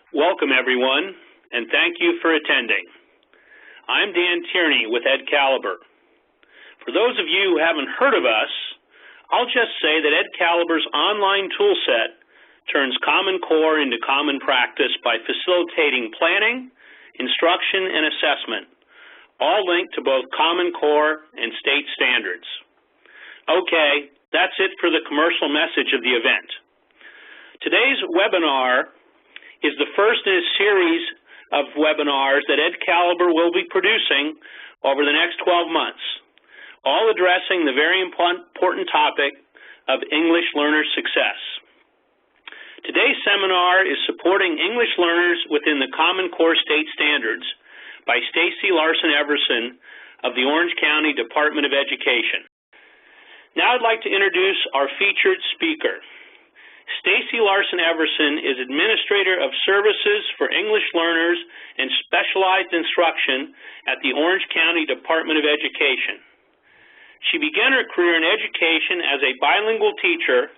Welcome, everyone, and thank you for attending. I'm Dan Tierney with EdCaliber. For those of you who haven't heard of us, I'll just say that EdCaliber's online toolset turns Common Core into common practice by facilitating planning, instruction, and assessment, all linked to both Common Core and state standards. Okay, that's it for the commercial message of the event. Today's webinar is the first in a series of webinars that EdCaliber will be producing over the next 12 months, all addressing the very important topic of English learner success. Today's seminar is supporting English learners within the Common Core state standards by Stacey Larson-Everson of the Orange County Department of Education. Now I'd like to introduce our featured speaker. Stacey Larson-Everson is Administrator of Services for English Learners and Specialized Instruction at the Orange County Department of Education. She began her career in education as a bilingual teacher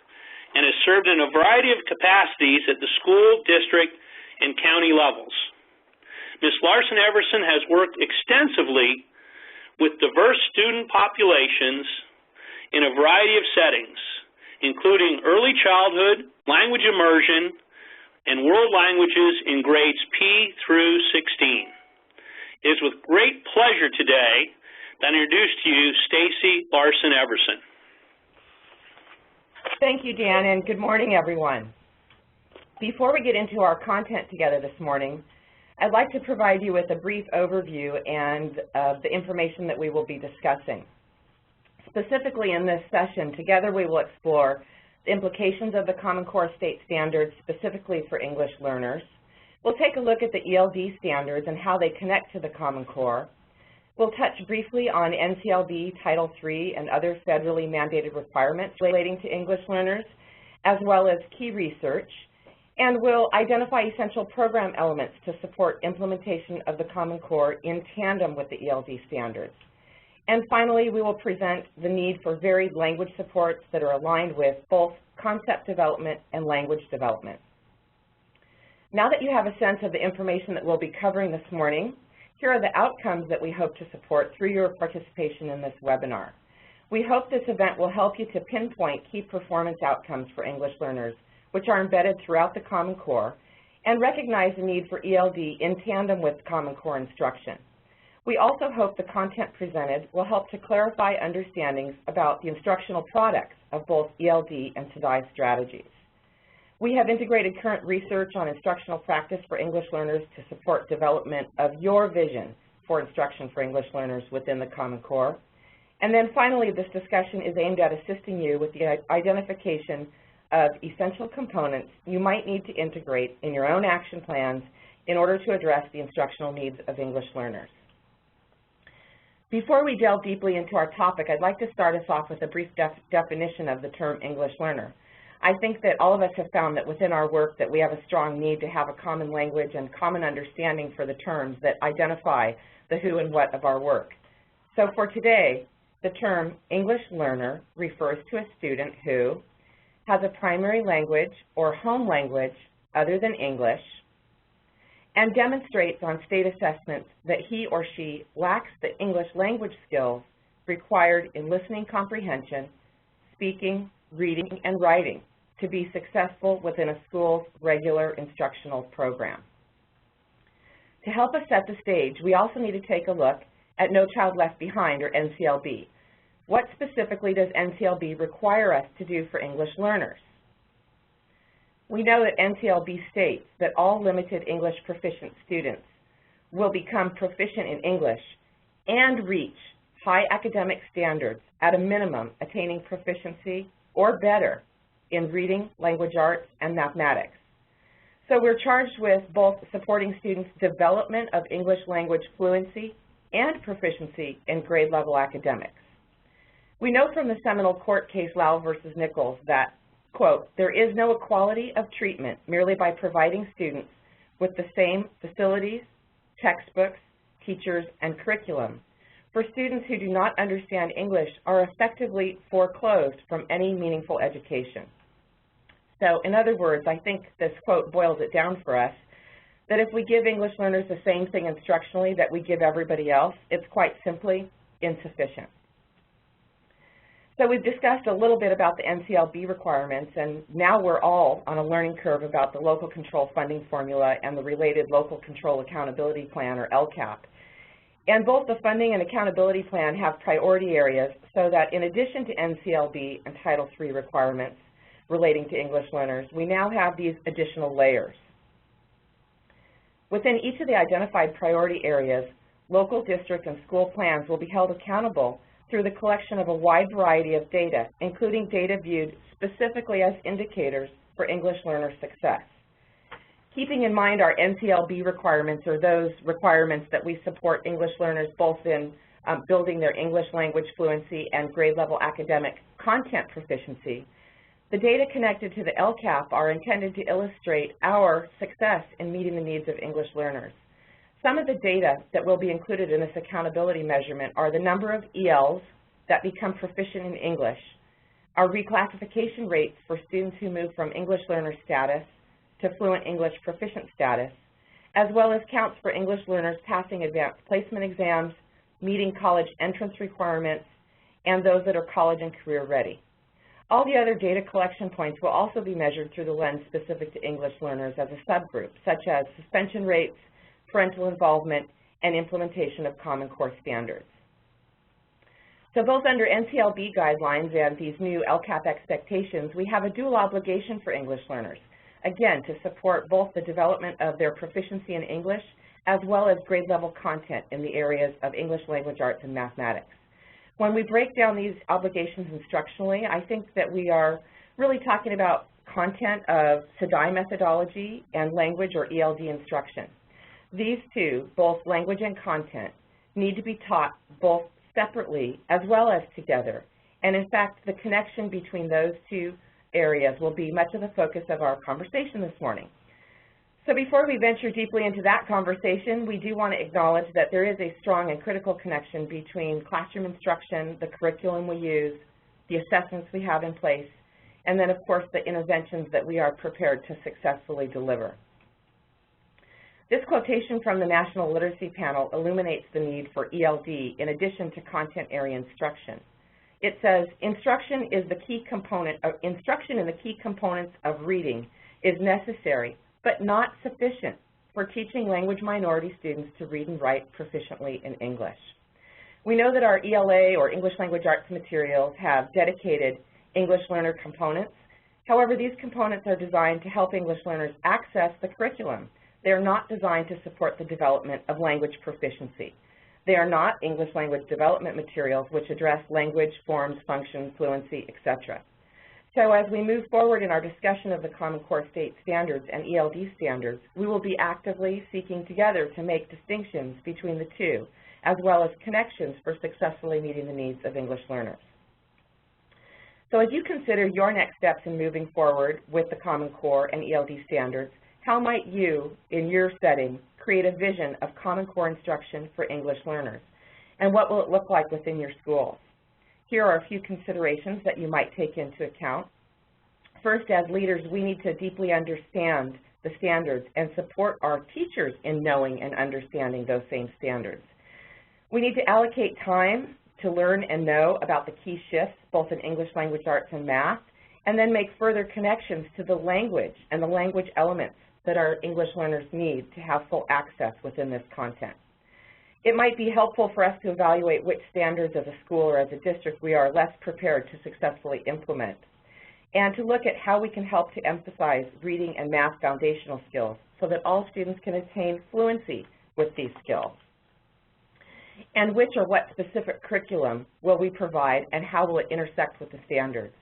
and has served in a variety of capacities at the school, district, and county levels. Ms. Larson-Everson has worked extensively with diverse student populations in a variety of settings, including early childhood, language immersion, and world languages in grades P through 16. It is with great pleasure today that I introduce to you Stacey Larson-Everson. Thank you, Dan, and good morning, everyone. Before we get into our content together this morning, I'd like to provide you with a brief overview and the information that we will be discussing. Specifically in this session, together we will explore the implications of the Common Core state standards specifically for English learners. We'll take a look at the ELD standards and how they connect to the Common Core. We'll touch briefly on NCLB Title III and other federally mandated requirements relating to English learners, as well as key research. And we'll identify essential program elements to support implementation of the Common Core in tandem with the ELD standards. And finally, we will present the need for varied language supports that are aligned with both concept development and language development. Now that you have a sense of the information that we'll be covering this morning, here are the outcomes that we hope to support through your participation in this webinar. We hope this event will help you to pinpoint key performance outcomes for English learners, which are embedded throughout the Common Core, and recognize the need for ELD in tandem with Common Core instruction. We also hope the content presented will help to clarify understandings about the instructional products of both ELD and TDI strategies. We have integrated current research on instructional practice for English learners to support development of your vision for instruction for English learners within the Common Core. And then finally, this discussion is aimed at assisting you with the identification of essential components you might need to integrate in your own action plans in order to address the instructional needs of English learners. Before we delve deeply into our topic, I'd like to start us off with a brief definition of the term English learner. I think that all of us have found that within our work that we have a strong need to have a common language and common understanding for the terms that identify the who and what of our work. So for today, the term English learner refers to a student who has a primary language or home language other than English, and demonstrates on state assessments that he or she lacks the English language skills required in listening comprehension, speaking, reading, and writing to be successful within a school's regular instructional program. To help us set the stage, we also need to take a look at No Child Left Behind, or NCLB. What specifically does NCLB require us to do for English learners? We know that NCLB states that all limited English proficient students will become proficient in English and reach high academic standards, at a minimum attaining proficiency or better in reading, language arts, and mathematics. So we're charged with both supporting students' development of English language fluency and proficiency in grade level academics. We know from the seminal court case Lau versus Nichols that, quote, there is no equality of treatment merely by providing students with the same facilities, textbooks, teachers, and curriculum. For students who do not understand English are effectively foreclosed from any meaningful education. So in other words, I think this quote boils it down for us. that if we give English learners the same thing instructionally that we give everybody else, it's quite simply insufficient. So we've discussed a little bit about the NCLB requirements, and now we're all on a learning curve about the Local Control Funding Formula and the related Local Control Accountability Plan, or LCAP. And both the funding and accountability plan have priority areas so that in addition to NCLB and Title III requirements relating to English learners, we now have these additional layers. Within each of the identified priority areas, local district and school plans will be held accountable through the collection of a wide variety of data, including data viewed specifically as indicators for English learner success. Keeping in mind our NCLB requirements are those requirements that we support English learners both in building their English language fluency and grade level academic content proficiency, the data connected to the LCAP are intended to illustrate our success in meeting the needs of English learners. Some of the data that will be included in this accountability measurement are the number of ELs that become proficient in English, our reclassification rates for students who move from English learner status to fluent English proficient status, as well as counts for English learners passing advanced placement exams, meeting college entrance requirements, and those that are college and career ready. All the other data collection points will also be measured through the lens specific to English learners as a subgroup, such as suspension rates, parental involvement, and implementation of Common Core standards. So both under NCLB guidelines and these new LCAP expectations, we have a dual obligation for English learners, again, to support both the development of their proficiency in English as well as grade level content in the areas of English language arts and mathematics. When we break down these obligations instructionally, I think that we are really talking about content of SEDI methodology and language or ELD instruction. These two, both language and content, need to be taught both separately as well as together. And in fact, the connection between those two areas will be much of the focus of our conversation this morning. So before we venture deeply into that conversation, we do want to acknowledge that there is a strong and critical connection between classroom instruction, the curriculum we use, the assessments we have in place, and then of course the interventions that we are prepared to successfully deliver. This quotation from the National Literacy Panel illuminates the need for ELD in addition to content area instruction. It says, instruction in the key components of reading is necessary, but not sufficient for teaching language minority students to read and write proficiently in English. We know that our ELA, or English Language Arts materials, have dedicated English learner components. However, these components are designed to help English learners access the curriculum. They are not designed to support the development of language proficiency. They are not English language development materials which address language, forms, functions, fluency, etc. So as we move forward in our discussion of the Common Core State Standards and ELD standards, we will be actively seeking together to make distinctions between the two, as well as connections for successfully meeting the needs of English learners. So as you consider your next steps in moving forward with the Common Core and ELD standards, how might you, in your setting, create a vision of Common Core instruction for English learners? And what will it look like within your schools? Here are a few considerations that you might take into account. First, as leaders, we need to deeply understand the standards and support our teachers in knowing and understanding those same standards. We need to allocate time to learn and know about the key shifts, both in English language arts and math, and then make further connections to the language and the language elements that our English learners need to have full access within this content. It might be helpful for us to evaluate which standards as a school or as a district we are less prepared to successfully implement, and to look at how we can help to emphasize reading and math foundational skills so that all students can attain fluency with these skills. And which or what specific curriculum will we provide and how will it intersect with the standards?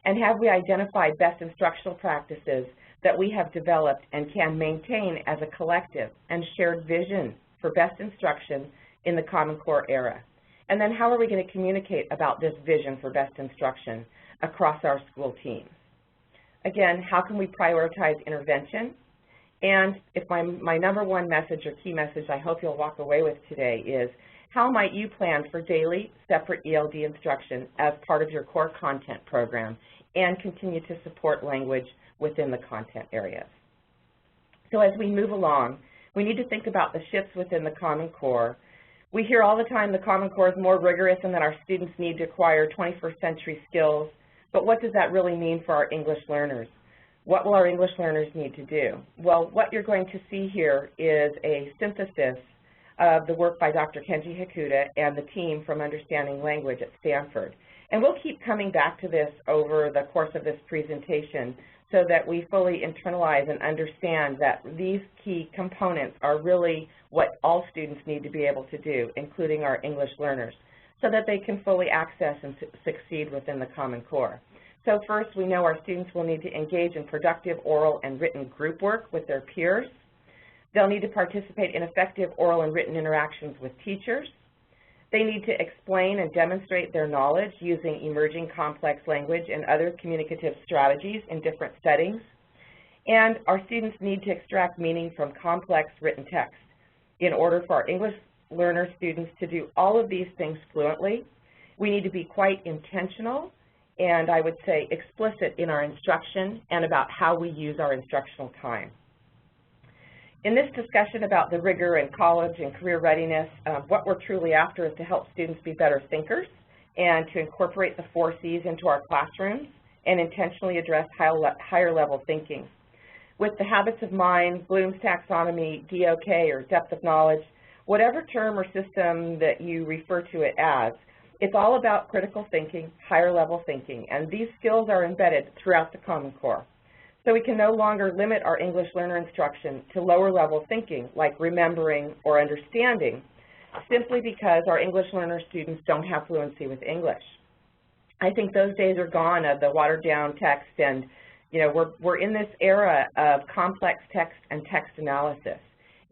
And have we identified best instructional practices that we have developed and can maintain as a collective and shared vision for best instruction in the Common Core era? And then how are we going to communicate about this vision for best instruction across our school teams? Again, how can we prioritize intervention? And if my number one message or key message I hope you'll walk away with today is, how might you plan for daily separate ELD instruction as part of your core content program and continue to support language within the content areas? So as we move along, We need to think about the shifts within the Common Core. We hear all the time the Common Core is more rigorous and that our students need to acquire 21st century skills, but what does that really mean for our English learners? What will our English learners need to do? Well, what you're going to see here is a synthesis of the work by Dr. Kenji Hakuda and the team from Understanding Language at Stanford. And we'll keep coming back to this over the course of this presentation so that we fully internalize and understand that these key components are really what all students need to be able to do, including our English learners, so that they can fully access and succeed within the Common Core. So first, we know our students will need to engage in productive oral and written group work with their peers. They'll need to participate in effective oral and written interactions with teachers. They need to explain and demonstrate their knowledge using emerging complex language and other communicative strategies in different settings. And our students need to extract meaning from complex written text. In order for our English learner students to do all of these things fluently, we need to be quite intentional and, I would say, explicit in our instruction and about how we use our instructional time. In this discussion about the rigor in college and career readiness, what we're truly after is to help students be better thinkers and to incorporate the 4 C's into our classrooms and intentionally address higher level thinking. With the habits of mind, Bloom's taxonomy, DOK, or depth of knowledge, whatever term or system that you refer to it as, it's all about critical thinking, higher level thinking, and these skills are embedded throughout the Common Core. So we can no longer limit our English learner instruction to lower level thinking like remembering or understanding simply because our English learner students don't have fluency with English. I think those days are gone of the watered down text and, you know, we're in this era of complex text and text analysis.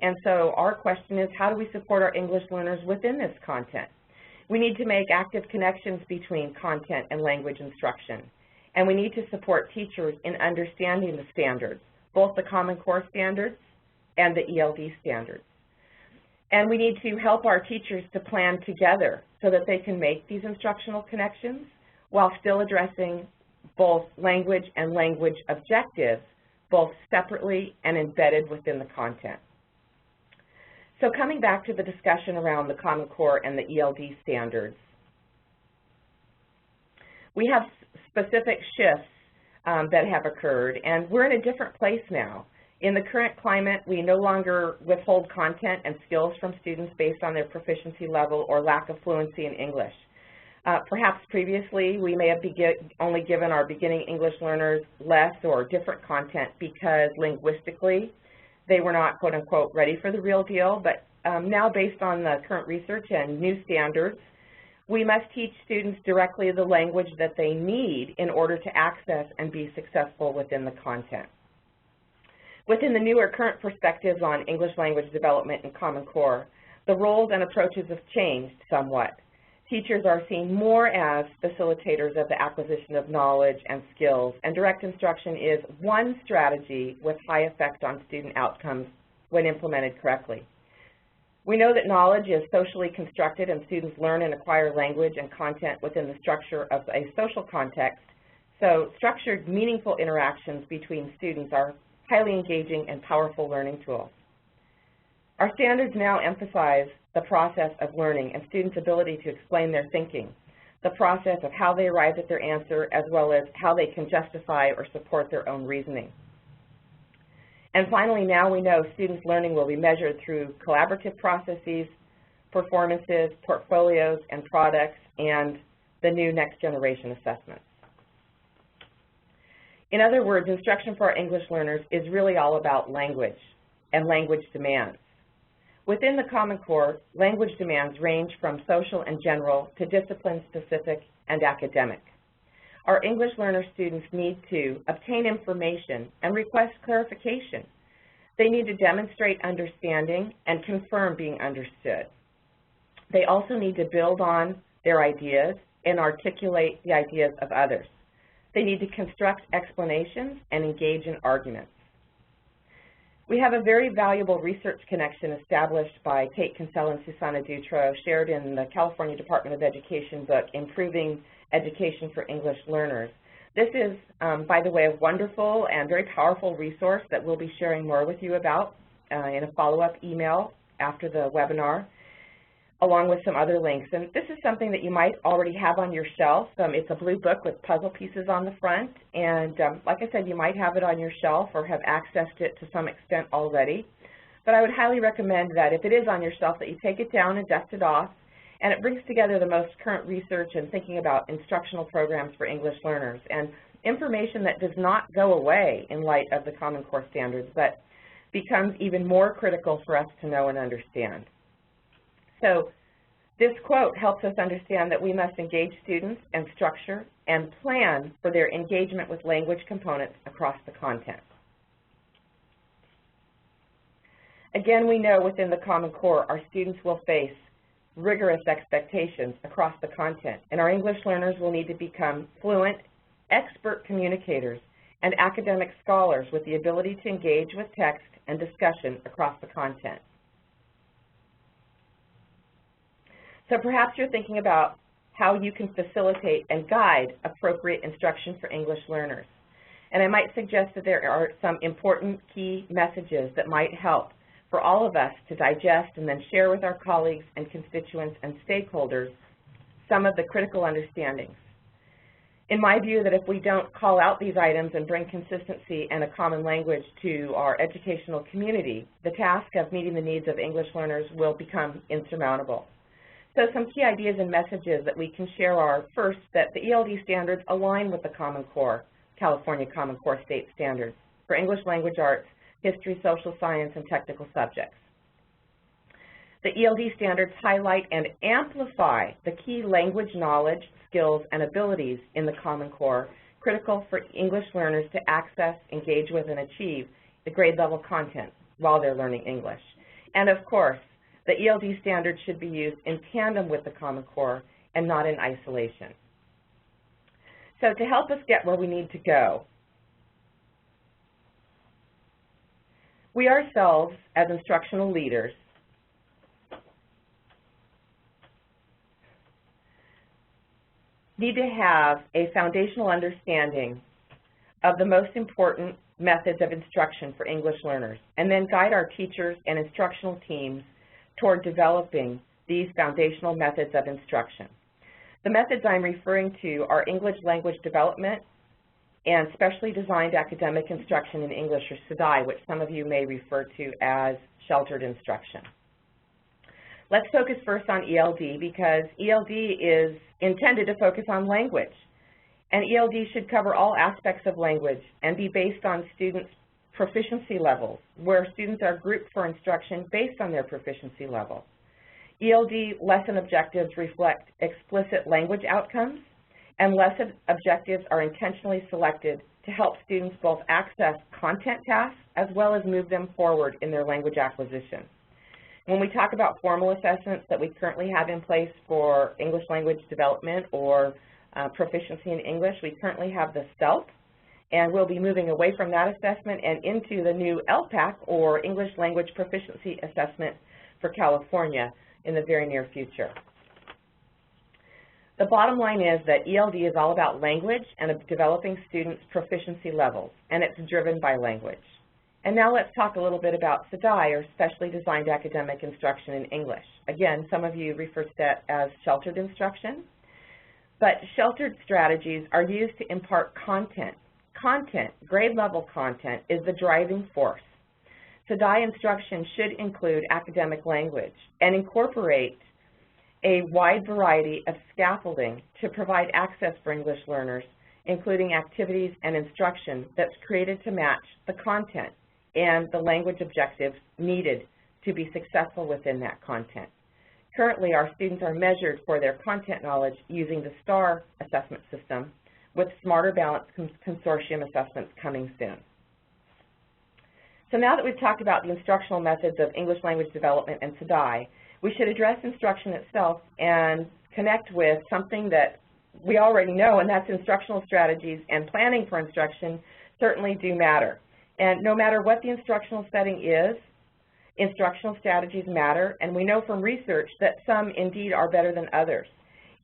And so our question is, how do we support our English learners within this content? We need to make active connections between content and language instruction. And we need to support teachers in understanding the standards, both the Common Core standards and the ELD standards. And we need to help our teachers to plan together so that they can make these instructional connections while still addressing both language and language objectives, both separately and embedded within the content. So coming back to the discussion around the Common Core and the ELD standards, we have specific shifts that have occurred, and we're in a different place now. In the current climate, we no longer withhold content and skills from students based on their proficiency level or lack of fluency in English. Perhaps previously, we may have only given our beginning English learners less or different content because linguistically they were not, quote unquote, ready for the real deal, but now based on the current research and new standards, we must teach students directly the language that they need in order to access and be successful within the content. Within the newer current perspectives on English language development and Common Core, the roles and approaches have changed somewhat. Teachers are seen more as facilitators of the acquisition of knowledge and skills, and direct instruction is one strategy with high effect on student outcomes when implemented correctly. We know that knowledge is socially constructed and students learn and acquire language and content within the structure of a social context, so structured, meaningful interactions between students are highly engaging and powerful learning tools. Our standards now emphasize the process of learning and students' ability to explain their thinking, the process of how they arrive at their answer, as well as how they can justify or support their own reasoning. And finally, now we know students' learning will be measured through collaborative processes, performances, portfolios, and products, and the new next generation assessments. In other words, instruction for our English learners is really all about language and language demands. Within the Common Core, language demands range from social and general to discipline-specific and academic. Our English learner students need to obtain information and request clarification. They need to demonstrate understanding and confirm being understood. They also need to build on their ideas and articulate the ideas of others. They need to construct explanations and engage in arguments. We have a very valuable research connection established by Kate Kinsella and Susanna Dutro, shared in the California Department of Education book, Improving Education for English Learners. This is, by the way, a wonderful and very powerful resource that we'll be sharing more with you about in a follow-up email after the webinar, along with some other links. And this is something that you might already have on your shelf. It's a blue book with puzzle pieces on the front, and like I said, you might have it on your shelf or have accessed it to some extent already. But I would highly recommend that if it is on your shelf, that you take it down and dust it off, and it brings together the most current research and thinking about instructional programs for English learners, and information that does not go away in light of the Common Core standards, but becomes even more critical for us to know and understand. So this quote helps us understand that we must engage students and structure and plan for their engagement with language components across the content. Again, we know within the Common Core our students will face rigorous expectations across the content, and our English learners will need to become fluent, expert communicators, and academic scholars with the ability to engage with text and discussion across the content. So perhaps you're thinking about how you can facilitate and guide appropriate instruction for English learners. And I might suggest that there are some important key messages that might help for all of us to digest and then share with our colleagues and constituents and stakeholders some of the critical understandings. In my view, that if we don't call out these items and bring consistency and a common language to our educational community, the task of meeting the needs of English learners will become insurmountable. So some key ideas and messages that we can share are, first, that the ELD standards align with the Common Core, California Common Core state standards for English language arts, history, social science, and technical subjects. The ELD standards highlight and amplify the key language knowledge, skills, and abilities in the Common Core critical for English learners to access, engage with, and achieve the grade level content while they're learning English. And of course, the ELD standards should be used in tandem with the Common Core and not in isolation. So to help us get where we need to go, we ourselves, as instructional leaders, need to have a foundational understanding of the most important methods of instruction for English learners, and then guide our teachers and instructional teams toward developing these foundational methods of instruction. The methods I'm referring to are English language development and specially designed academic instruction in English, or SDI, which some of you may refer to as sheltered instruction. Let's focus first on ELD, because ELD is intended to focus on language, and ELD should cover all aspects of language and be based on students' proficiency levels, where students are grouped for instruction based on their proficiency level. ELD lesson objectives reflect explicit language outcomes, and lesson objectives are intentionally selected to help students both access content tasks as well as move them forward in their language acquisition. When we talk about formal assessments that we currently have in place for English language development or proficiency in English, we currently have the STELP, and we'll be moving away from that assessment and into the new LPAC, or English Language Proficiency Assessment for California, in the very near future. The bottom line is that ELD is all about language and developing students' proficiency levels, and it's driven by language. And now let's talk a little bit about SDI, or Specially Designed Academic Instruction in English. Again, some of you refer to that as sheltered instruction, but sheltered strategies are used to impart content. Content, grade-level content, is the driving force. SDI instruction should include academic language and incorporate a wide variety of scaffolding to provide access for English learners, including activities and instruction that's created to match the content and the language objectives needed to be successful within that content. Currently, our students are measured for their content knowledge using the STAR assessment system, with Smarter Balance Consortium assessments coming soon. So now that we've talked about the instructional methods of English language development and SDI, we should address instruction itself and connect with something that we already know, and that's instructional strategies, and planning for instruction certainly do matter. And no matter what the instructional setting is, instructional strategies matter, and we know from research that some indeed are better than others.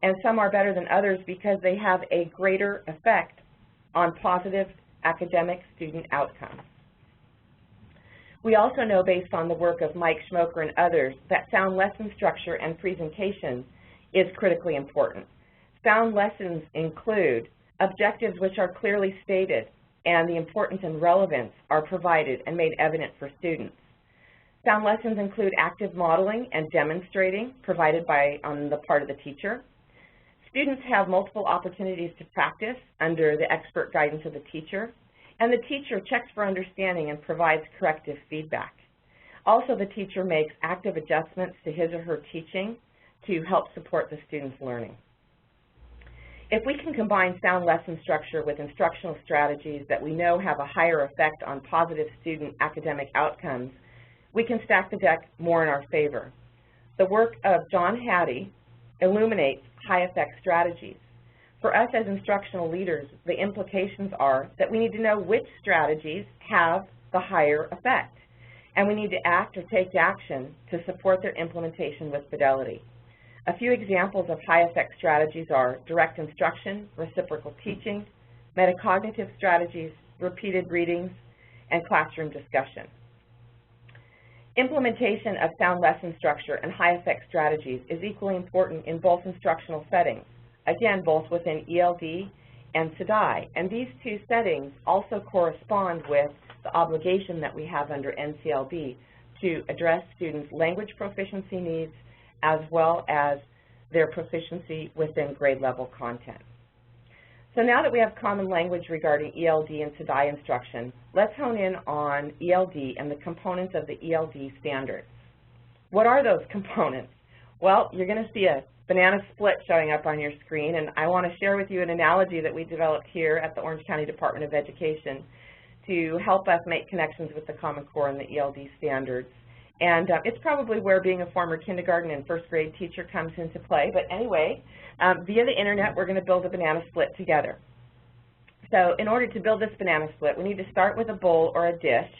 And some are better than others because they have a greater effect on positive academic student outcomes. We also know, based on the work of Mike Schmoker and others, that sound lesson structure and presentation is critically important. Sound lessons include objectives which are clearly stated, and the importance and relevance are provided and made evident for students. Sound lessons include active modeling and demonstrating provided on the part of the teacher. Students have multiple opportunities to practice under the expert guidance of the teacher, and the teacher checks for understanding and provides corrective feedback. Also, the teacher makes active adjustments to his or her teaching to help support the student's learning. If we can combine sound lesson structure with instructional strategies that we know have a higher effect on positive student academic outcomes, we can stack the deck more in our favor. The work of John Hattie illuminates high-effect strategies. For us as instructional leaders, the implications are that we need to know which strategies have the higher effect, and we need to act or take action to support their implementation with fidelity. A few examples of high-effect strategies are direct instruction, reciprocal teaching, metacognitive strategies, repeated readings, and classroom discussion. Implementation of sound lesson structure and high-effect strategies is equally important in both instructional settings, again, both within ELD and SEDI, and these two settings also correspond with the obligation that we have under NCLB to address students' language proficiency needs as well as their proficiency within grade level content. So now that we have common language regarding ELD and SEDI instruction, let's hone in on ELD and the components of the ELD standards. What are those components? Well, you're going to see a banana split showing up on your screen, and I want to share with you an analogy that we developed here at the Orange County Department of Education to help us make connections with the Common Core and the ELD standards. And it's probably where being a former kindergarten and first grade teacher comes into play. But anyway, via the internet, we're going to build a banana split together. So in order to build this banana split, we need to start with a bowl or a dish.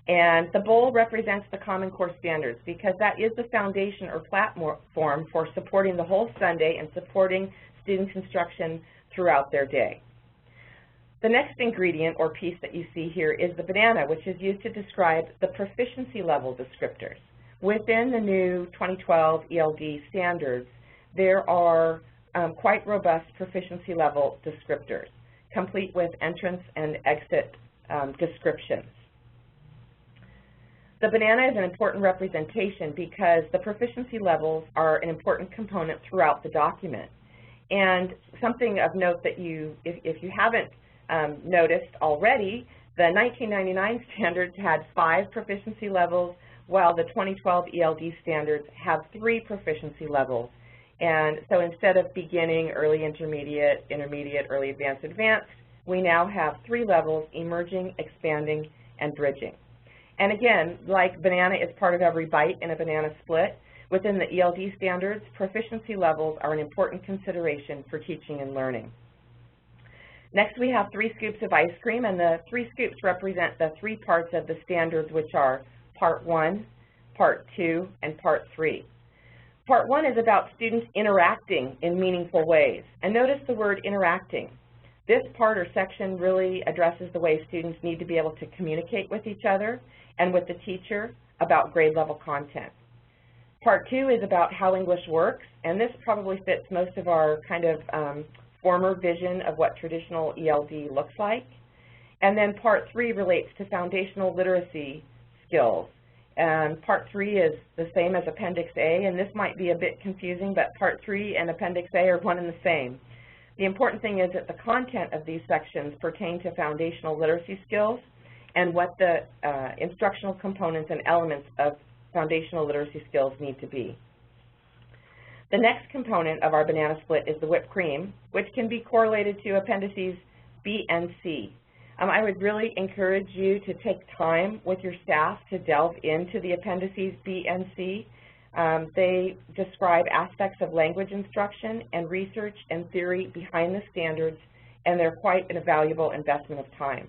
And the bowl represents the Common Core standards because that is the foundation or platform for supporting the whole Sunday and supporting students' instruction throughout their day. The next ingredient or piece that you see here is the banana, which is used to describe the proficiency level descriptors. Within the new 2012 ELD standards, there are quite robust proficiency level descriptors, complete with entrance and exit descriptions. The banana is an important representation because the proficiency levels are an important component throughout the document. And something of note that if you haven't noticed already, the 1999 standards had 5 proficiency levels, while the 2012 ELD standards have 3 proficiency levels. And so instead of beginning, early intermediate, intermediate, early advanced, advanced, we now have 3 levels: emerging, expanding, and bridging. And again, like banana is part of every bite in a banana split, within the ELD standards, proficiency levels are an important consideration for teaching and learning. Next, we have 3 scoops of ice cream, and the 3 scoops represent the 3 parts of the standards, which are Part 1, Part 2, and Part 3. Part 1 is about students interacting in meaningful ways. And notice the word interacting. This part or section really addresses the way students need to be able to communicate with each other and with the teacher about grade level content. Part 2 is about how English works, and this probably fits most of our kind of former vision of what traditional ELD looks like. And then Part 3 relates to foundational literacy skills. And Part 3 is the same as Appendix A, and this might be a bit confusing, but Part 3 and Appendix A are one and the same. The important thing is that the content of these sections pertain to foundational literacy skills and what the instructional components and elements of foundational literacy skills need to be. The next component of our banana split is the whipped cream, which can be correlated to appendices B and C. I would really encourage you to take time with your staff to delve into the appendices B and C. They describe aspects of language instruction and research and theory behind the standards, and they're quite a valuable investment of time.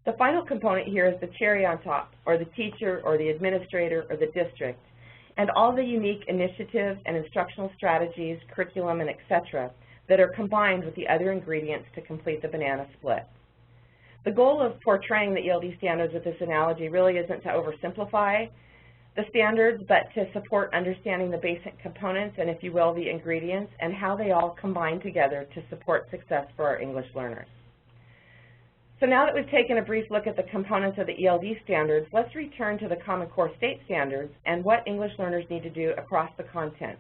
The final component here is the cherry on top, or the teacher, or the administrator, or the district, and all the unique initiatives and instructional strategies, curriculum, and etc. that are combined with the other ingredients to complete the banana split. The goal of portraying the ELD standards with this analogy really isn't to oversimplify the standards, but to support understanding the basic components and, if you will, the ingredients, and how they all combine together to support success for our English learners. So now that we've taken a brief look at the components of the ELD standards, let's return to the Common Core State Standards and what English learners need to do across the content.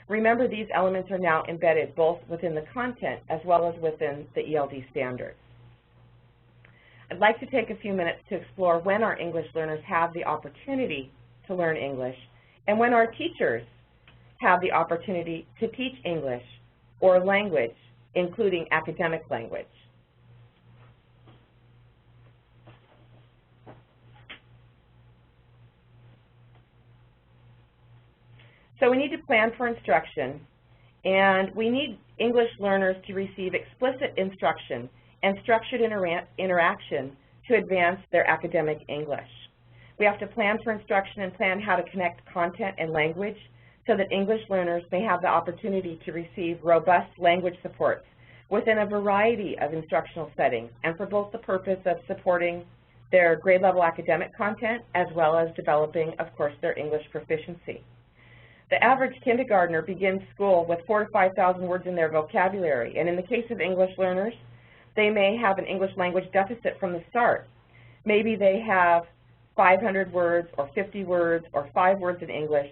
Remember, these elements are now embedded both within the content as well as within the ELD standards. I'd like to take a few minutes to explore when our English learners have the opportunity to learn English and when our teachers have the opportunity to teach English or language, including academic language. So we need to plan for instruction, and we need English learners to receive explicit instruction and structured interaction to advance their academic English. We have to plan for instruction and plan how to connect content and language so that English learners may have the opportunity to receive robust language supports within a variety of instructional settings, and for both the purpose of supporting their grade level academic content as well as developing, of course, their English proficiency. The average kindergartner begins school with 4,000 to 5,000 words in their vocabulary, and in the case of English learners, they may have an English language deficit from the start. Maybe they have 500 words or 50 words or 5 words in English,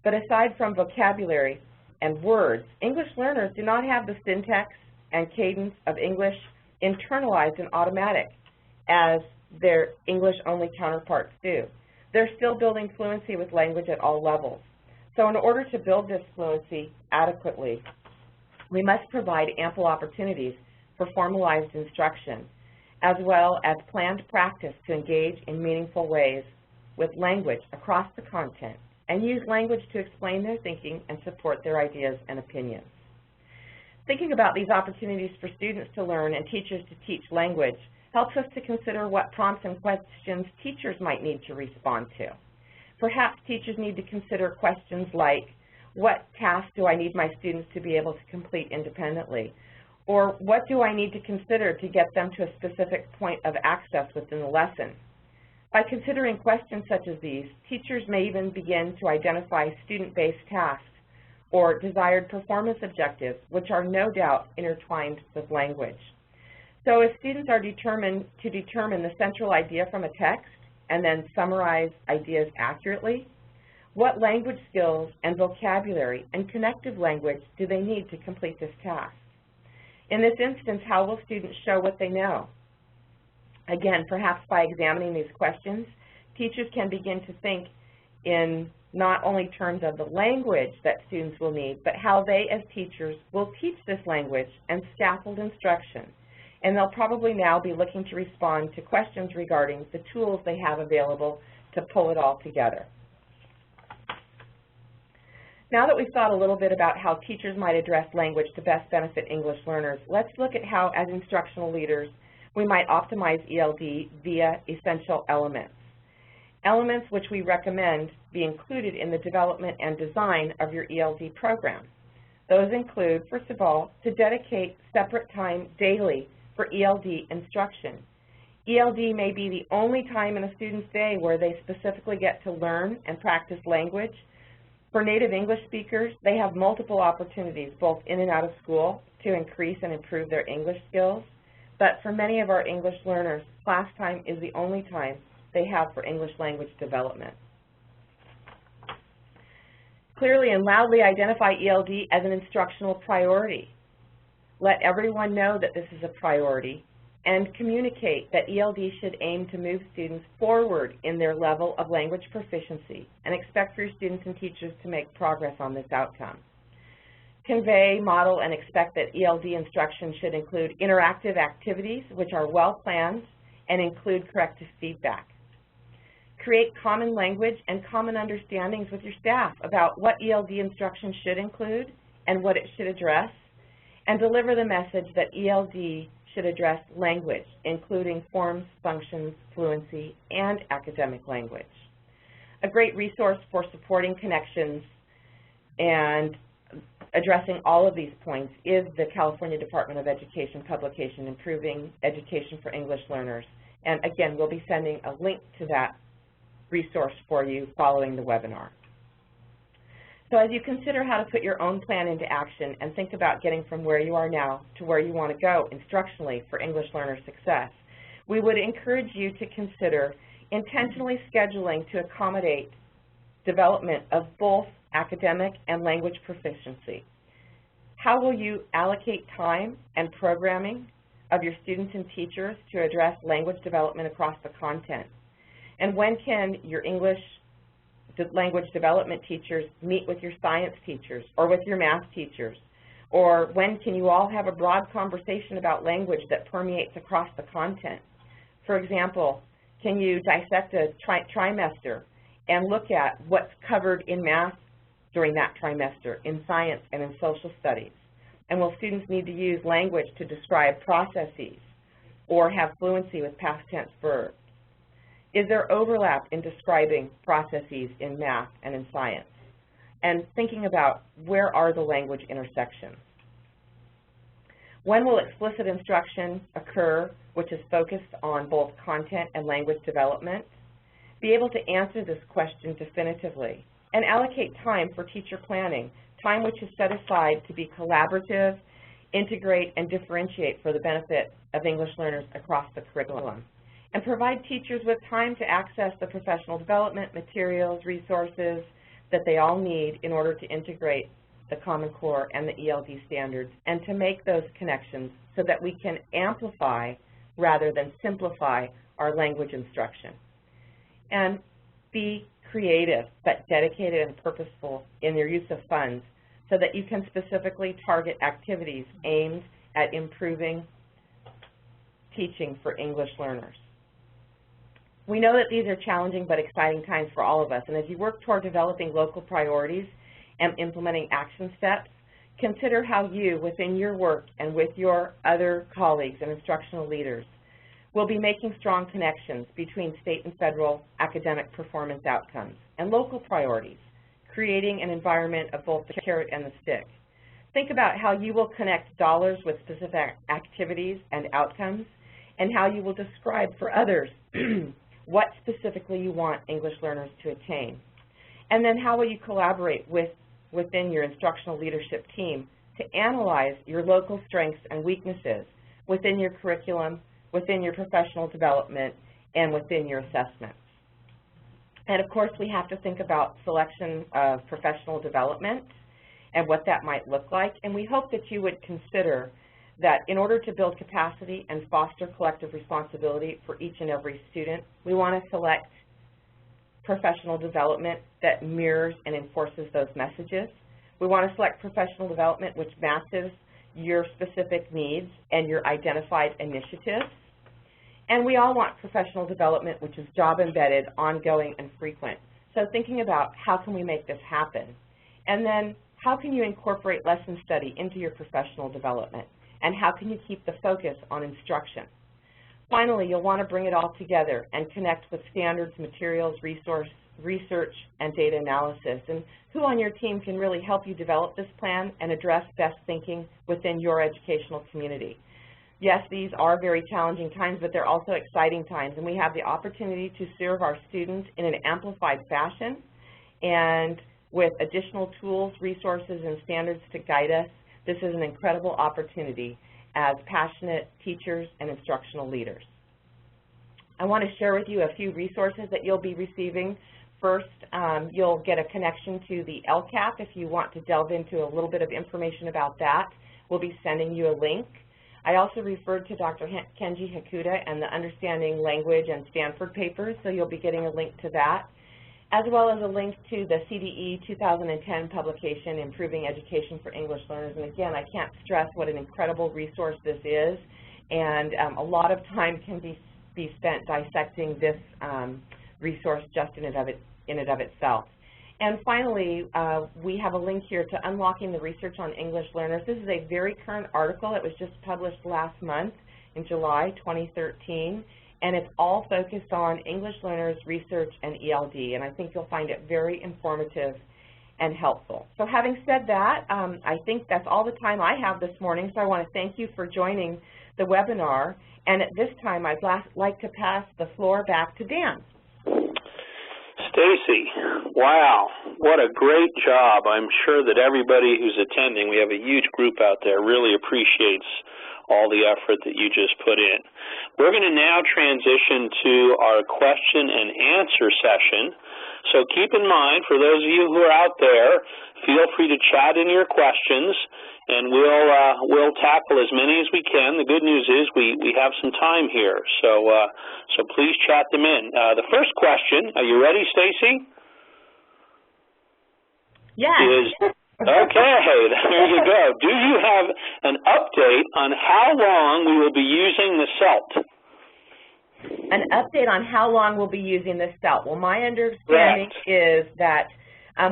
but aside from vocabulary and words, English learners do not have the syntax and cadence of English internalized and automatic as their English-only counterparts do. They're still building fluency with language at all levels. So in order to build this fluency adequately, we must provide ample opportunities for formalized instruction, as well as planned practice to engage in meaningful ways with language across the content and use language to explain their thinking and support their ideas and opinions. Thinking about these opportunities for students to learn and teachers to teach language helps us to consider what prompts and questions teachers might need to respond to. Perhaps teachers need to consider questions like, what tasks do I need my students to be able to complete independently? Or what do I need to consider to get them to a specific point of access within the lesson? By considering questions such as these, teachers may even begin to identify student-based tasks or desired performance objectives, which are no doubt intertwined with language. So if students are determined to determine the central idea from a text and then summarize ideas accurately, what language skills and vocabulary and connective language do they need to complete this task? In this instance, how will students show what they know? Again, perhaps by examining these questions, teachers can begin to think in not only terms of the language that students will need, but how they as teachers will teach this language and scaffold instruction. And they'll probably now be looking to respond to questions regarding the tools they have available to pull it all together. Now that we've thought a little bit about how teachers might address language to best benefit English learners, let's look at how, as instructional leaders, we might optimize ELD via essential elements. Elements which we recommend be included in the development and design of your ELD program. Those include, first of all, to dedicate separate time daily for ELD instruction. ELD may be the only time in a student's day where they specifically get to learn and practice language. For native English speakers, they have multiple opportunities, both in and out of school, to increase and improve their English skills. But for many of our English learners, class time is the only time they have for English language development. Clearly and loudly identify ELD as an instructional priority. Let everyone know that this is a priority, and communicate that ELD should aim to move students forward in their level of language proficiency, and expect for your students and teachers to make progress on this outcome. Convey, model, and expect that ELD instruction should include interactive activities which are well planned and include corrective feedback. Create common language and common understandings with your staff about what ELD instruction should include and what it should address, and deliver the message that ELD should address language, including forms, functions, fluency, and academic language. A great resource for supporting connections and addressing all of these points is the California Department of Education publication, Improving Education for English Learners. And again, we'll be sending a link to that resource for you following the webinar. So as you consider how to put your own plan into action and think about getting from where you are now to where you want to go instructionally for English learner success, we would encourage you to consider intentionally scheduling to accommodate development of both academic and language proficiency. How will you allocate time and programming of your students and teachers to address language development across the content? And when can your English language development teachers meet with your science teachers or with your math teachers? Or when can you all have a broad conversation about language that permeates across the content? For example, can you dissect a trimester and look at what's covered in math during that trimester, in science and in social studies? And will students need to use language to describe processes or have fluency with past tense verbs? Is there overlap in describing processes in math and in science? And thinking about where are the language intersections? When will explicit instruction occur, which is focused on both content and language development? Be able to answer this question definitively and allocate time for teacher planning, time which is set aside to be collaborative, integrate, and differentiate for the benefit of English learners across the curriculum. And provide teachers with time to access the professional development materials, resources that they all need in order to integrate the Common Core and the ELD standards, and to make those connections so that we can amplify rather than simplify our language instruction. And be creative but dedicated and purposeful in your use of funds so that you can specifically target activities aimed at improving teaching for English learners. We know that these are challenging but exciting times for all of us, and as you work toward developing local priorities and implementing action steps, consider how you, within your work and with your other colleagues and instructional leaders, will be making strong connections between state and federal academic performance outcomes and local priorities, creating an environment of both the carrot and the stick. Think about how you will connect dollars with specific activities and outcomes, and how you will describe for others what specifically you want English learners to attain. And then how will you collaborate within your instructional leadership team to analyze your local strengths and weaknesses within your curriculum, within your professional development, and within your assessments. And of course, we have to think about selection of professional development and what that might look like. And we hope that you would consider that in order to build capacity and foster collective responsibility for each and every student, we want to select professional development that mirrors and enforces those messages. We want to select professional development which matches your specific needs and your identified initiatives. And we all want professional development which is job-embedded, ongoing, and frequent. So thinking about how can we make this happen? And then how can you incorporate lesson study into your professional development? And how can you keep the focus on instruction? Finally, you'll want to bring it all together and connect with standards, materials, research, and data analysis. And who on your team can really help you develop this plan and address best thinking within your educational community? Yes, these are very challenging times, but they're also exciting times, and we have the opportunity to serve our students in an amplified fashion and with additional tools, resources, and standards to guide us. This is an incredible opportunity as passionate teachers and instructional leaders. I want to share with you a few resources that you'll be receiving. First, you'll get a connection to the LCAP if you want to delve into a little bit of information about that. We'll be sending you a link. I also referred to Dr. Kenji Hakuda and the Understanding Language and Stanford papers, so you'll be getting a link to that, as well as a link to the CDE 2010 publication, Improving Education for English Learners. And again, I can't stress what an incredible resource this is, and a lot of time can be spent dissecting this resource just in and of itself. And finally, we have a link here to Unlocking the Research on English Learners. This is a very current article. It was just published last month in July 2013. And it's all focused on English learners, research, and ELD. And I think you'll find it very informative and helpful. So having said that, I think that's all the time I have this morning, so I want to thank you for joining the webinar. And at this time, I'd like to pass the floor back to Dan. Stacey, wow, what a great job. I'm sure that everybody who's attending, we have a huge group out there, really appreciates all the effort that you just put in. We're going to now transition to our question and answer session. So keep in mind, for those of you who are out there, feel free to chat in your questions, and we'll tackle as many as we can. The good news is we have some time here, so please chat them in. The first question, are you ready, Stacey? Yes. Okay, there you go. Do you have an update on how long we will be using the CELT? An update on how long we'll be using the CELT. Well, my understanding is that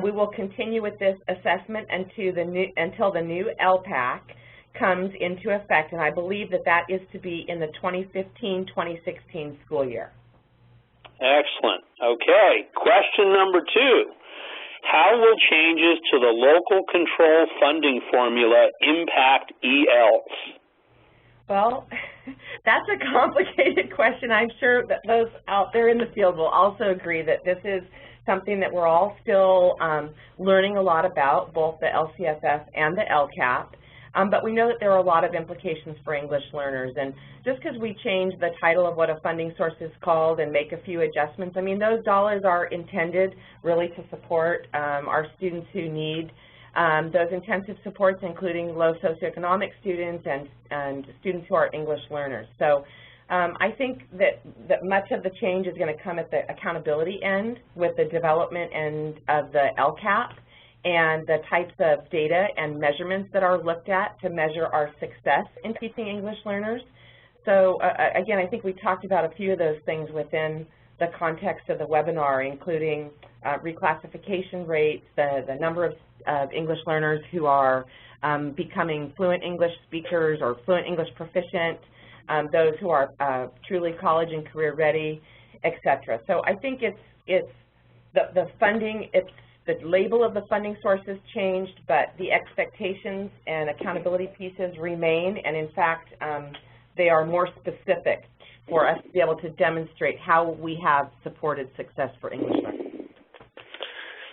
we will continue with this assessment until the new LPAC comes into effect, and I believe that is to be in the 2015-2016 school year. Excellent. Okay, question number 2. How will changes to the local control funding formula impact ELs? Well, that's a complicated question. I'm sure that those out there in the field will also agree that this is something that we're all still learning a lot about, both the LCFF and the LCAP. But we know that there are a lot of implications for English learners. And just because we change the title of what a funding source is called and make a few adjustments, I mean, those dollars are intended really to support our students who need those intensive supports, including low socioeconomic students and students who are English learners. So I think that much of the change is going to come at the accountability end with the development end of the LCAP and the types of data and measurements that are looked at to measure our success in teaching English learners. So again, I think we talked about a few of those things within the context of the webinar, including reclassification rates, the number of English learners who are becoming fluent English speakers or fluent English proficient, those who are truly college and career ready, etc. So I think it's the funding, the label of the funding sources changed, but the expectations and accountability pieces remain, and in fact, they are more specific for us to be able to demonstrate how we have supported success for English learners.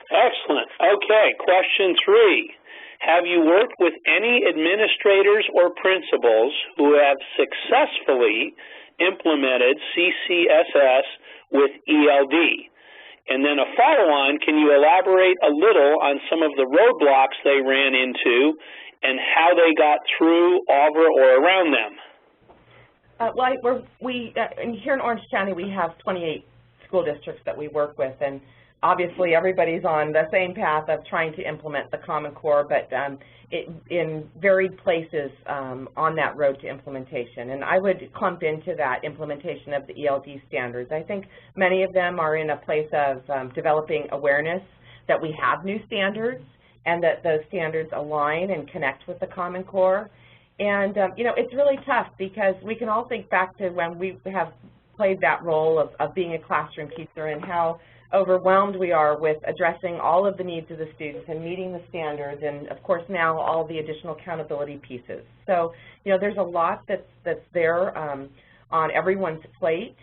Excellent. Okay, question 3. Have you worked with any administrators or principals who have successfully implemented CCSS with ELD? And then a follow-on, can you elaborate a little on some of the roadblocks they ran into and how they got through, over, or around them? Well, here in Orange County, we have 28 school districts that we work with, and obviously everybody's on the same path of trying to implement the Common Core, but in varied places on that road to implementation. And I would clump into that implementation of the ELD standards. I think many of them are in a place of developing awareness that we have new standards and that those standards align and connect with the Common Core. And, you know, it's really tough because we can all think back to when we have played that role of being a classroom teacher and how overwhelmed we are with addressing all of the needs of the students and meeting the standards, and of course now all the additional accountability pieces. So, you know, there's a lot that's there on everyone's plate,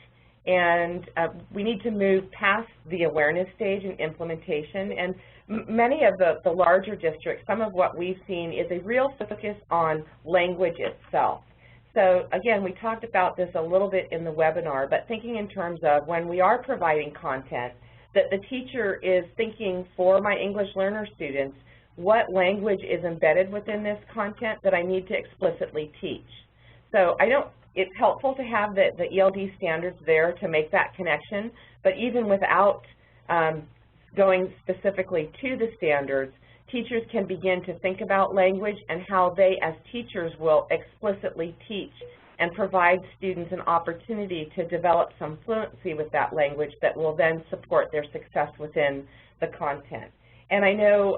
and we need to move past the awareness stage and implementation. And many of the larger districts, some of what we've seen is a real focus on language itself. So again, we talked about this a little bit in the webinar, but thinking in terms of when we are providing content, that the teacher is thinking for my English learner students, what language is embedded within this content that I need to explicitly teach. So it's helpful to have the ELD standards there to make that connection, but even without going specifically to the standards, teachers can begin to think about language and how they as teachers will explicitly teach and provide students an opportunity to develop some fluency with that language that will then support their success within the content. And I know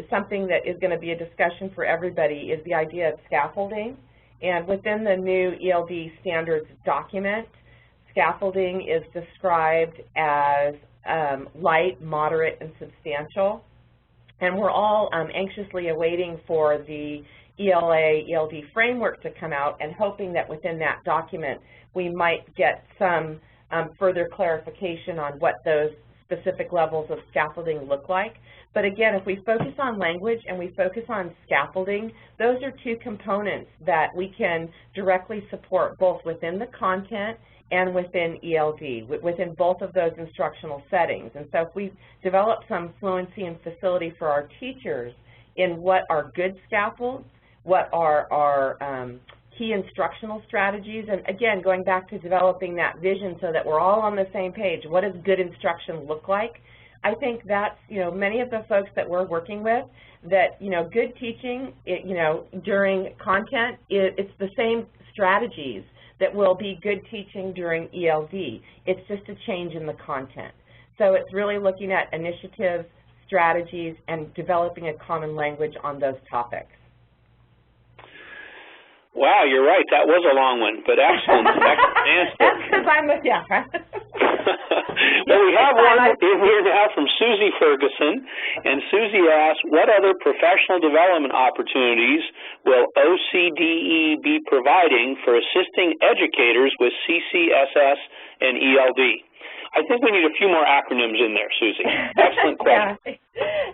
something that is going to be a discussion for everybody is the idea of scaffolding. And within the new ELD standards document, scaffolding is described as light, moderate, and substantial. And we're all anxiously awaiting for the ELA, ELD framework to come out and hoping that within that document we might get some further clarification on what those specific levels of scaffolding look like. But again, if we focus on language and we focus on scaffolding, those are two components that we can directly support both within the content and within ELD, within both of those instructional settings. And so if we develop some fluency and facility for our teachers in what are good scaffolds, what are our key instructional strategies, and again, going back to developing that vision so that we're all on the same page, what does good instruction look like? I think that's, many of the folks that we're working with, that, good teaching, during content, it's the same strategies that will be good teaching during ELD. It's just a change in the content. So it's really looking at initiatives, strategies, and developing a common language on those topics. Wow, you're right. That was a long one, but excellent. Excellent answer. That's because I'm with you. Well, we have one in here now from Susie Ferguson, and Susie asks, what other professional development opportunities will OCDE be providing for assisting educators with CCSS and ELD? I think we need a few more acronyms in there, Susie. Excellent question. Yeah.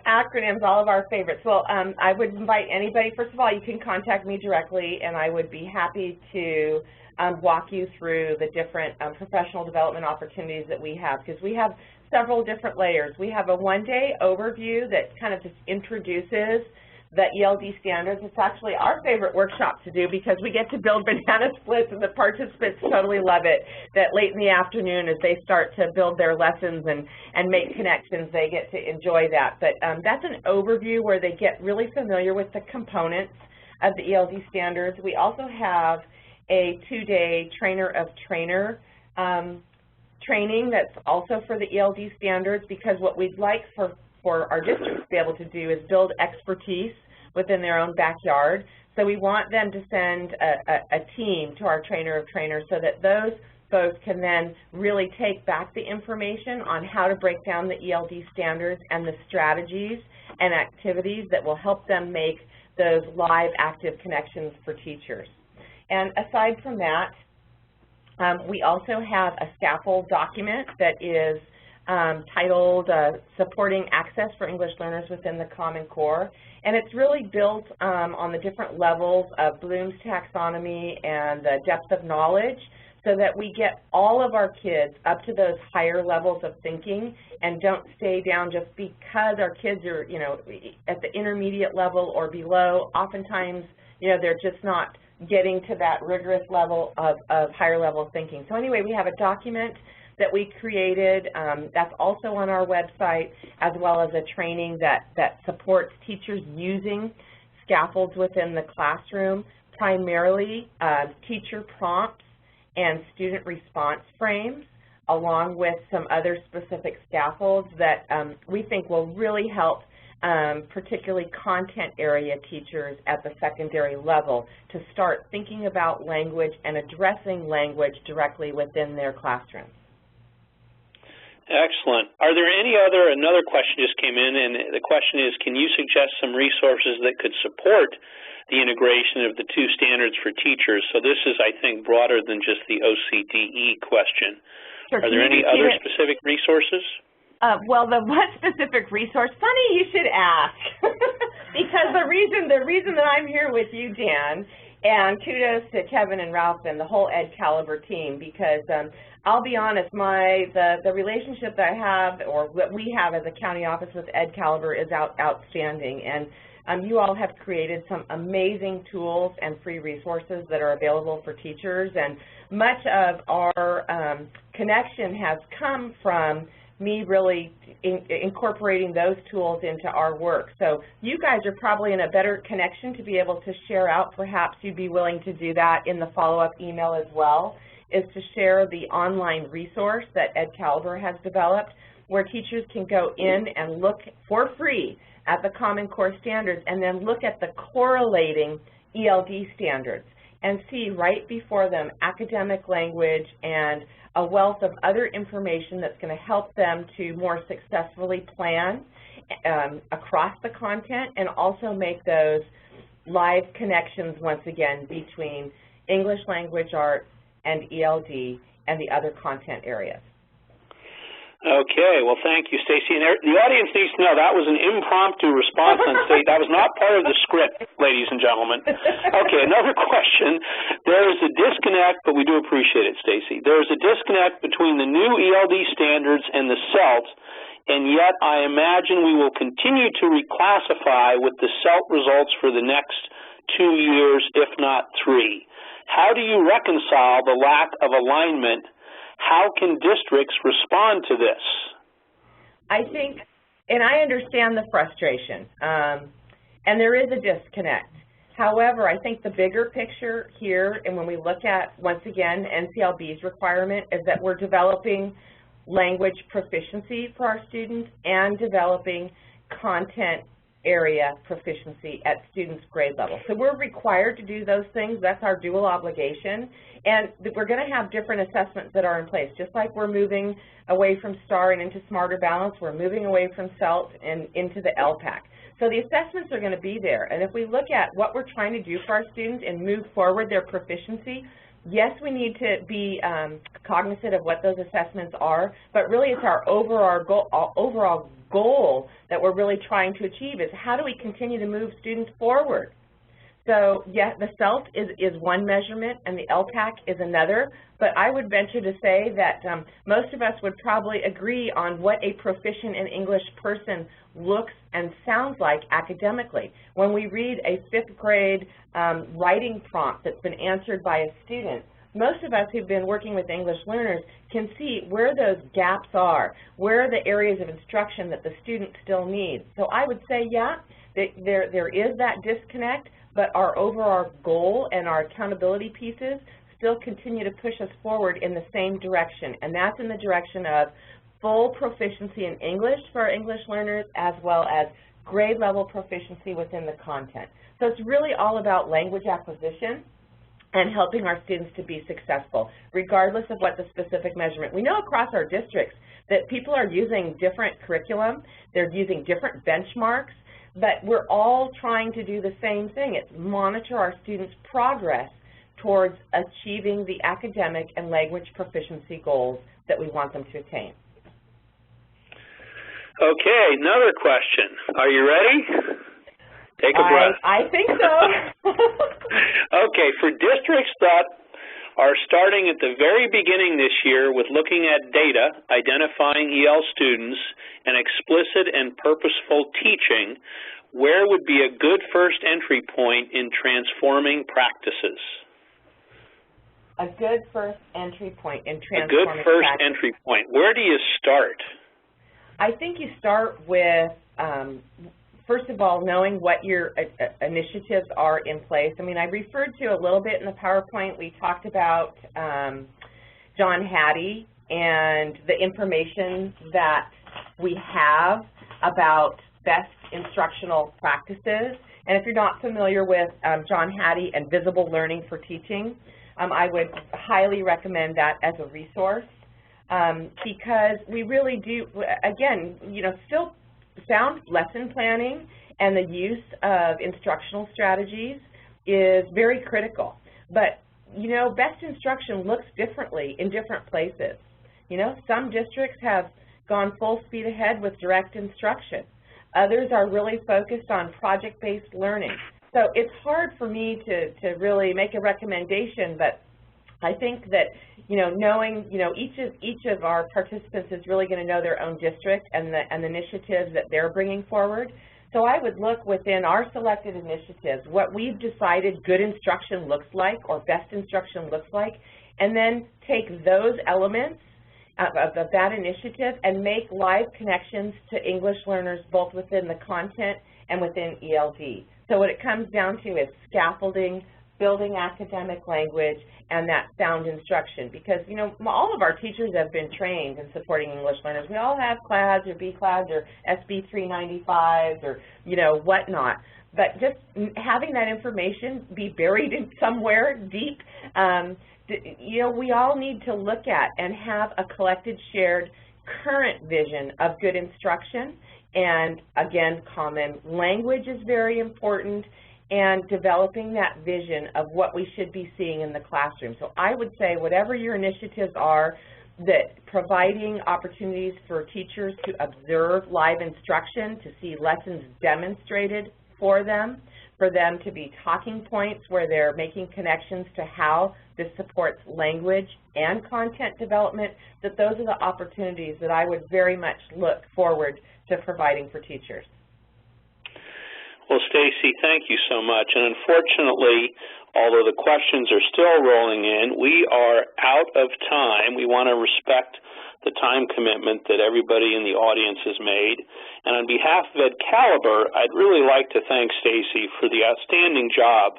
Acronyms, all of our favorites. Well, I would invite anybody. First of all, you can contact me directly, and I would be happy to walk you through the different professional development opportunities that we have, because we have several different layers. We have a one-day overview that kind of just introduces the ELD standards. It's actually our favorite workshop to do because we get to build banana splits, and the participants totally love it, that late in the afternoon as they start to build their lessons and make connections, they get to enjoy that. But that's an overview where they get really familiar with the components of the ELD standards. We also have a two-day trainer of trainer training that's also for the ELD standards, because what we'd like for our districts to be able to do is build expertise within their own backyard. So we want them to send a team to our trainer of trainers so that those folks can then really take back the information on how to break down the ELD standards and the strategies and activities that will help them make those live active connections for teachers. And aside from that, we also have a scaffold document that is titled Supporting Access for English Learners Within the Common Core. And it's really built on the different levels of Bloom's taxonomy and the depth of knowledge, so that we get all of our kids up to those higher levels of thinking and don't stay down just because our kids are, at the intermediate level or below. Oftentimes, they're just not getting to that rigorous level of higher level thinking. So anyway, we have a document that we created that's also on our website, as well as a training that supports teachers using scaffolds within the classroom, primarily teacher prompts and student response frames, along with some other specific scaffolds that we think will really help particularly content area teachers at the secondary level to start thinking about language and addressing language directly within their classrooms. Excellent. Are there another question just came in, and the question is, can you suggest some resources that could support the integration of the two standards for teachers? So this is, I think, broader than just the OCDE question. Sure. Are there any other specific resources? Well, the what specific resource? Funny you should ask, because the reason that I'm here with you, Dan, and kudos to Kevin and Ralph and the whole Ed Caliber team, because I'll be honest, the relationship that I have, or what we have as a county office with Ed Caliber, is outstanding. And you all have created some amazing tools and free resources that are available for teachers. And much of our connection has come from me really incorporating those tools into our work. So you guys are probably in a better connection to be able to share out. Perhaps you'd be willing to do that in the follow-up email as well, is to share the online resource that Ed Caliber has developed, where teachers can go in and look for free at the Common Core standards and then look at the correlating ELD standards and see right before them academic language and a wealth of other information that's going to help them to more successfully plan across the content and also make those live connections once again between English language arts and ELD and the other content areas. Okay, well, thank you, Stacey. And the audience needs to know that was an impromptu response on Stacey. That was not part of the script, ladies and gentlemen. Okay, another question. There is a disconnect, but we do appreciate it, Stacey. There is a disconnect between the new ELD standards and the CELT, and yet I imagine we will continue to reclassify with the CELT results for the next 2 years, if not 3. How do you reconcile the lack of alignment? How can districts respond to this? I think, and I understand the frustration, and there is a disconnect. However, I think the bigger picture here, and when we look at, once again, NCLB's requirement, is that we're developing language proficiency for our students and developing content area proficiency at students' grade level. So we're required to do those things. That's our dual obligation. And we're going to have different assessments that are in place. Just like we're moving away from STAR and into Smarter Balance, we're moving away from CELT and into the LPAC. So the assessments are going to be there. And if we look at what we're trying to do for our students and move forward their proficiency, yes, we need to be cognizant of what those assessments are, but really it's our overall goal that we're really trying to achieve is how do we continue to move students forward. So, yeah, the CELT is one measurement and the LPAC is another, but I would venture to say that most of us would probably agree on what a proficient in English person looks and sounds like academically. When we read a 5th grade writing prompt that's been answered by a student, most of us who've been working with English learners can see where those gaps are, where are the areas of instruction that the student still needs. So I would say, yeah, there is that disconnect, but our overall goal and our accountability pieces still continue to push us forward in the same direction, and that's in the direction of full proficiency in English for our English learners as well as grade level proficiency within the content. So it's really all about language acquisition and helping our students to be successful, regardless of what the specific measurement. We know across our districts that people are using different curriculum, they're using different benchmarks, but we're all trying to do the same thing. It's monitor our students' progress towards achieving the academic and language proficiency goals that we want them to attain. Okay, another question. Are you ready? Take a breath. I think so. Okay, for districts that are starting at the very beginning this year with looking at data, identifying EL students, and explicit and purposeful teaching, where would be a good first entry point in transforming practices? A good first entry point in transforming practices. A good first entry point. Where do you start? I think you start with, first of all, knowing what your initiatives are in place. I mean, I referred to a little bit in the PowerPoint. We talked about John Hattie and the information that we have about best instructional practices. And if you're not familiar with John Hattie and visible learning for teaching, I would highly recommend that as a resource because we really do, again, you know, still sound lesson planning and the use of instructional strategies is very critical. But, you know, best instruction looks differently in different places. You know, some districts have gone full speed ahead with direct instruction. Others are really focused on project-based learning. So it's hard for me to really make a recommendation, but I think that, you know, knowing, you know, each of our participants is really going to know their own district and the initiatives that they're bringing forward. So I would look within our selected initiatives, what we've decided good instruction looks like or best instruction looks like, and then take those elements of that initiative and make live connections to English learners both within the content and within ELD. So what it comes down to is scaffolding, building academic language, and that sound instruction. Because, you know, all of our teachers have been trained in supporting English learners. We all have CLADs or BCLADs or SB 395s or, you know, whatnot. But just having that information be buried in somewhere deep, you know, we all need to look at and have a collected, shared, current vision of good instruction And again, common language is very important, and developing that vision of what we should be seeing in the classroom. So I would say whatever your initiatives are, that providing opportunities for teachers to observe live instruction, to see lessons demonstrated for them to be talking points where they're making connections to how this supports language and content development, that those are the opportunities that I would very much look forward to providing for teachers. Well, Stacey, thank you so much. And unfortunately, although the questions are still rolling in, we are out of time. We want to respect the time commitment that everybody in the audience has made. And on behalf of EdCaliber, I'd really like to thank Stacey for the outstanding job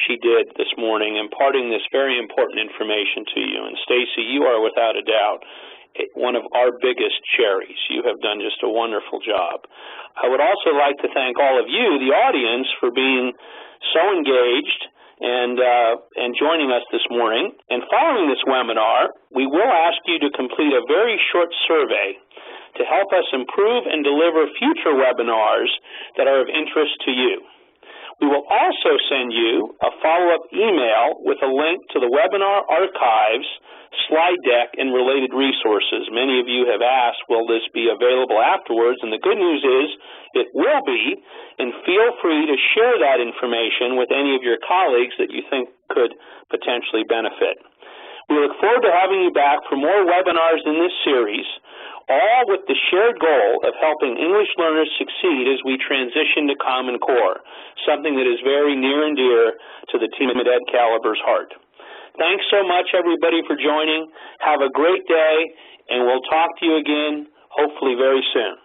she did this morning imparting this very important information to you. And Stacey, you are without a doubt one of our biggest cherries. You have done just a wonderful job. I would also like to thank all of you, the audience, for being so engaged and joining us this morning. And following this webinar, we will ask you to complete a very short survey to help us improve and deliver future webinars that are of interest to you. We will also send you a follow-up email with a link to the webinar archives, slide deck, and related resources. Many of you have asked, will this be available afterwards? And the good news is it will be, and feel free to share that information with any of your colleagues that you think could potentially benefit. We look forward to having you back for more webinars in this series, all with the shared goal of helping English learners succeed as we transition to Common Core, something that is very near and dear to the team at EdCaliber's heart. Thanks so much, everybody, for joining. Have a great day, and we'll talk to you again, hopefully very soon.